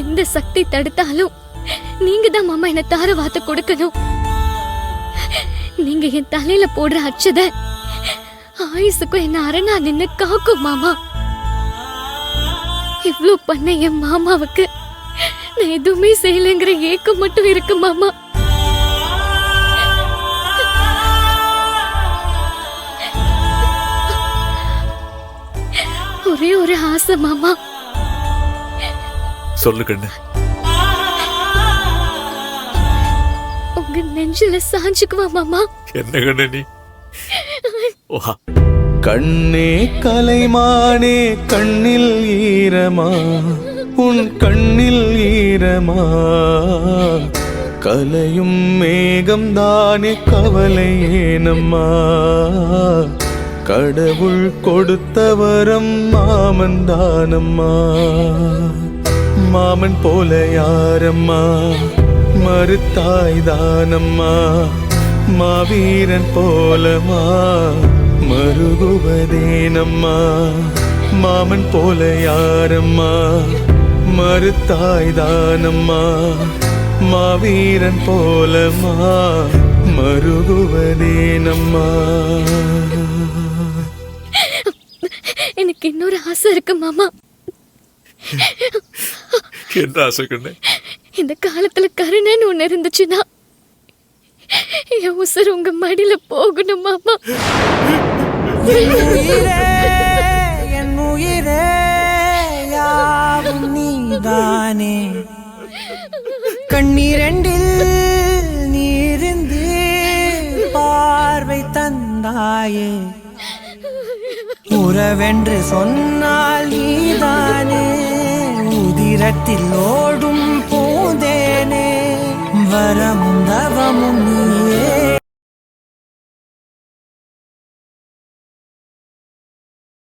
எந்த சக்தி தடுத்தாலும் நீங்க தான் மாமா என்ன தார வார்த்தை கொடுக்கணும். நீங்க என் தலையில போடுற அச்சத ஆயுசுக்கும் என்ன அரணா நின்னு காக்கும் மாமா. இவ்ளோ பண்ண என் மாமாவுக்கு நான் எதுவுமே செய்யலைங்கிற ஏக்கம் மட்டும் இருக்கு மாமா. ஒரே ஒரு ஆசை மாமா. சொல்லு கண்ணு. உங்க நெஞ்சில சாஞ்சுக்குவா மாமா. என்ன கண்ணு நீ? கண்ணே கலைமானே கண்ணில் ஈரமா, உன் கண்ணில் ஈரமா, கலையும் மேகம் தானே கவலை ஏனம்மா, கடவுள் கொடுத்த வரம் மாமன் தானம்மா, மாமன் போல யாரம்மா மறுத்தாய் தானம்மா, மாவீரன் போலமா மருகுவதேனம்மா, மாமன் போல யாரம்மா மறுத்தாய் தானம்மா, மாவீரன் போலமா மருகுவதேனம்மா. எனக்கு இன்னொரு ஆசை இருக்கு மாமா. என்ன ஆசை கண்ணு? இந்த காலத்துல கருணைன்னு ஒண்ணு இருந்துச்சுன்னா என் உசுர் உங்க மடியில போகணும் மாமா. என் உயிரே யாவும் நீதானே, கண்ணீரண்டில் நீரிந்து பார்வை தந்தாயே, உறவென்று சொன்னால் நீதானே, உதிரத்தில் ஓடும் பூந்தேனே, வரமும் தவமும்